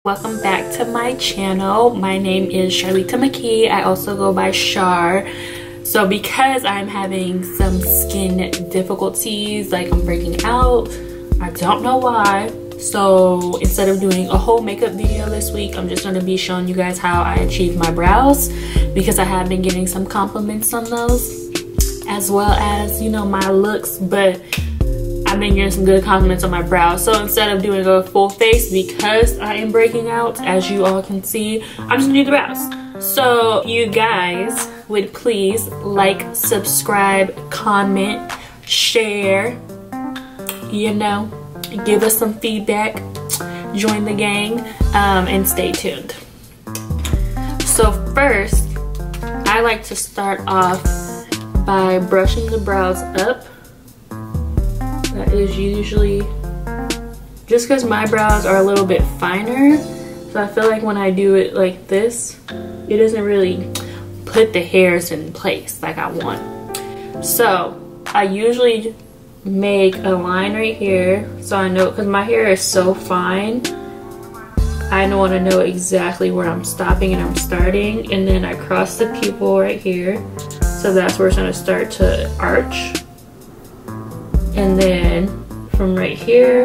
Welcome back to my channel. My name is Charlita McKee. I also go by Char. So because I'm having some skin difficulties, like I'm breaking out, I don't know why. So instead of doing a whole makeup video this week, I'm just going to be showing you guys how I achieve my brows, because I have been getting some compliments on those, as well as, you know, my looks, but I've been getting some good compliments on my brows. So instead of doing a full face, because I am breaking out, as you all can see, I'm just gonna do the brows. So you guys would please like, subscribe, comment, share, you know, give us some feedback, join the gang, and stay tuned. So first, I like to start off by brushing the brows up. That is usually just because my brows are a little bit finer, so I feel like when I do it like this, it doesn't really put the hairs in place like I want. So I usually make a line right here, so I know, because my hair is so fine, I want to know exactly where I'm stopping and I'm starting, and then I cross the pupil right here, so that's where it's going to start to arch. And then from right here,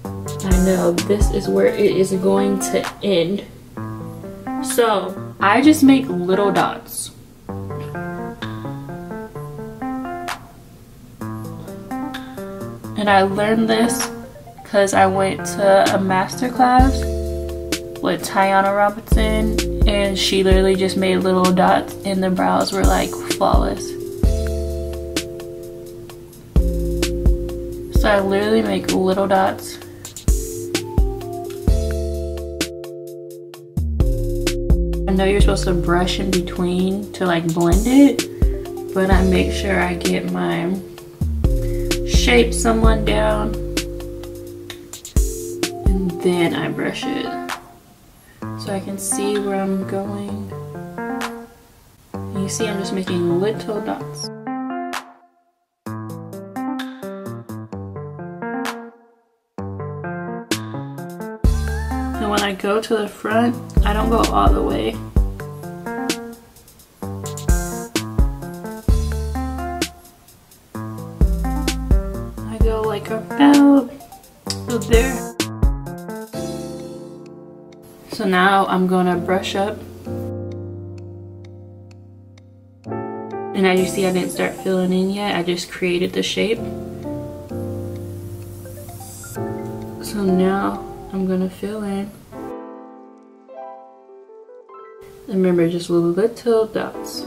I know this is where it is going to end. So I just make little dots. And I learned this because I went to a master class with Tiana Robinson, and she literally just made little dots and the brows were like flawless. So I literally make little dots. I know you're supposed to brush in between to like blend it, but I make sure I get my shape somewhat down, and then I brush it so I can see where I'm going. And you see I'm just making little dots. And when I go to the front, I don't go all the way. I go like about there. So now I'm gonna brush up. And as you see, I didn't start filling in yet. I just created the shape. So now I'm gonna fill in. Remember, just little dots.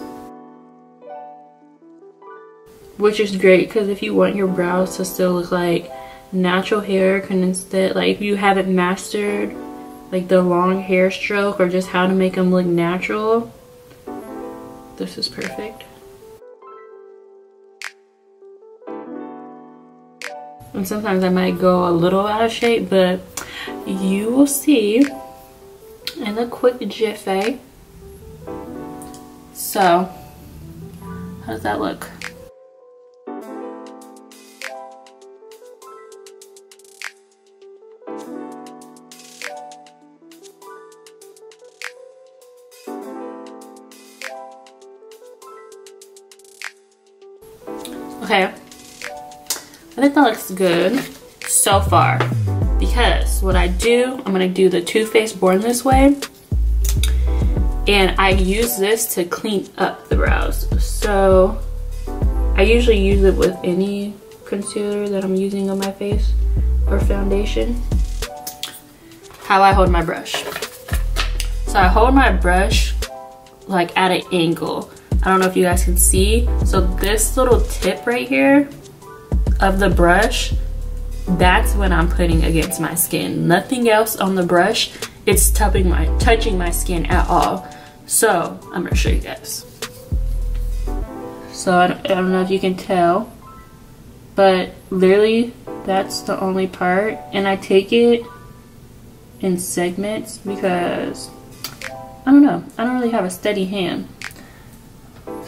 Which is great, because if you want your brows to still look like natural hair, can instead, like if you haven't mastered like the long hair stroke or just how to make them look natural, this is perfect. And sometimes I might go a little out of shape, but you will see in a quick jiffy. So, how does that look? Okay, I think that looks good so far, because what I do, I'm gonna do the Too Faced Born This Way, and I use this to clean up the brows. So I usually use it with any concealer that I'm using on my face or foundation. How I hold my brush. So I hold my brush like at an angle. I don't know if you guys can see. So this little tip right here of the brush, that's when I'm putting against my skin. Nothing else on the brush. It's touching my skin at all. So I'm gonna show you guys. So I don't know if you can tell, but literally that's the only part, and I take it in segments because I don't know, I don't really have a steady hand.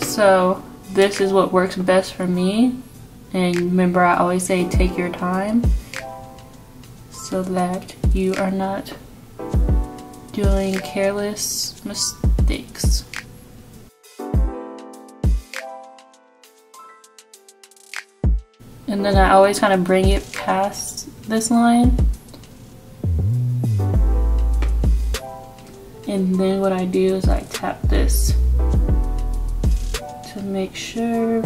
So this is what works best for me, and remember I always say take your time so that you are not doing careless mistakes. And then I always kind of bring it past this line. And then what I do is I tap this to make sure.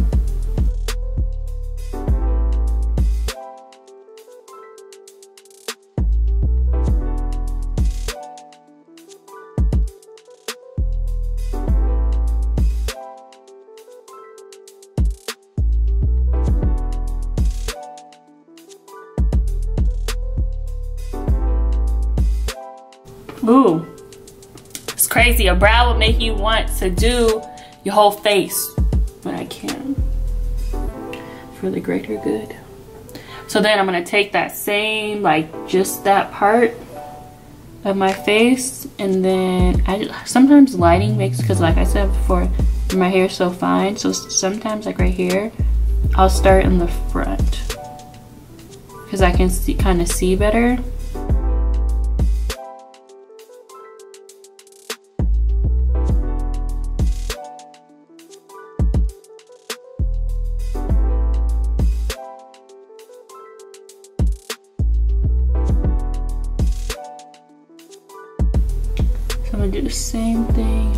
Ooh, it's crazy. A brow will make you want to do your whole face, but I can't. For the greater good. So then I'm gonna take that same, like just that part of my face, and then sometimes lighting makes, because like I said before, my hair is so fine, so sometimes like right here, I'll start in the front because I can see, kind of see better. I'm gonna do the same thing.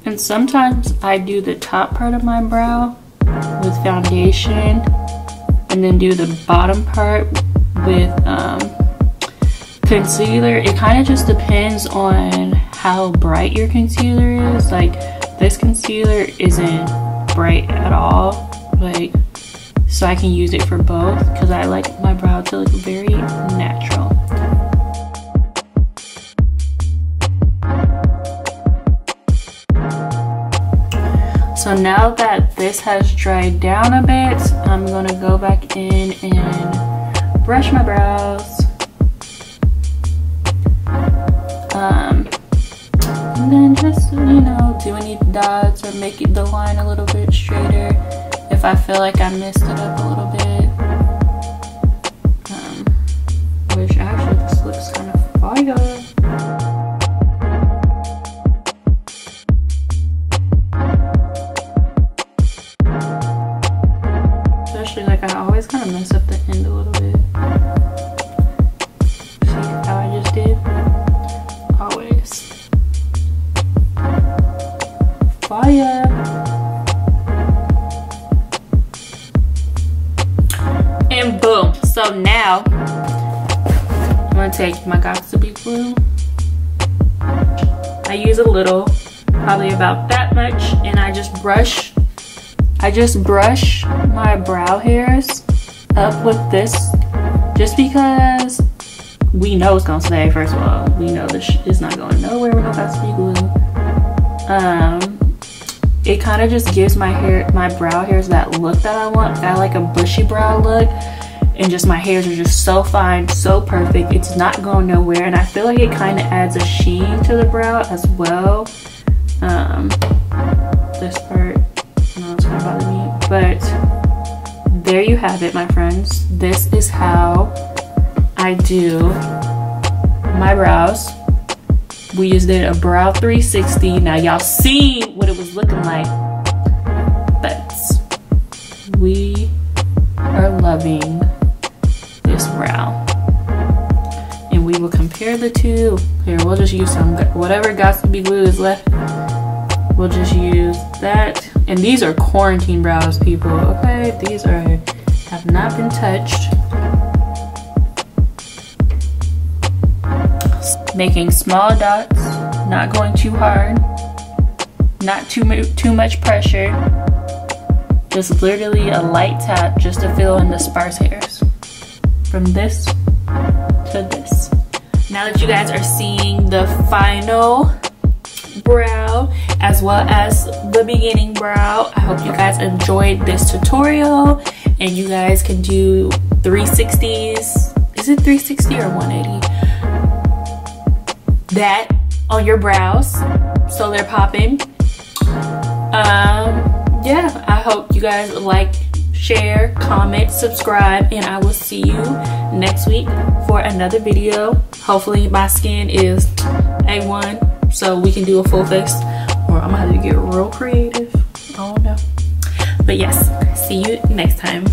And sometimes I do the top part of my brow with foundation and then do the bottom part with concealer. It kind of just depends on how bright your concealer is. Like this concealer isn't bright at all. Like, so I can use it for both because I like my brow to look very natural. So now that this has dried down a bit, I'm gonna go back in and brush my brows. And then just, you know, do any dots or make it the line a little bit straighter if I feel like I messed it up a little bit. Which actually this looks kind of fire. Especially like I always kind of mess up the end a little bit. See how I just did? Always. Fire. And boom. So now I'm gonna take my Got2b glue. I use a little, probably about that much, and I just brush my brow hairs up with this, just because we know it's gonna stay. First of all, we know this is not going nowhere with no Got2b glue. It kind of just gives my brow hairs that look that I want. I like a bushy brow look, and just my hairs are just so fine, so perfect. It's not going nowhere, and I feel like it kind of adds a sheen to the brow as well. This part, no, it's gonna bother me, but there you have it, my friends. This is how I do my brows. We just did a brow 360. Now y'all seen what it was looking like, but we are loving this brow, and we will compare the two. Here, we'll just use some, whatever Got2b glue is left, we'll just use that. And these are quarantine brows, people, okay? These have not been touched. Making small dots, not going too hard, not too much pressure, just literally a light tap just to fill in the sparse hairs from this to this. Now that you guys are seeing the final brow as well as the beginning brow, I hope you guys enjoyed this tutorial and you guys can do 360s. Is it 360 or 180? That on your brows so they're popping. Yeah, I hope you guys like, share, comment, subscribe, and I will see you next week for another video. Hopefully my skin is A1 so we can do a full face, or I'm gonna have to get real creative. I don't know. But yes, see you next time.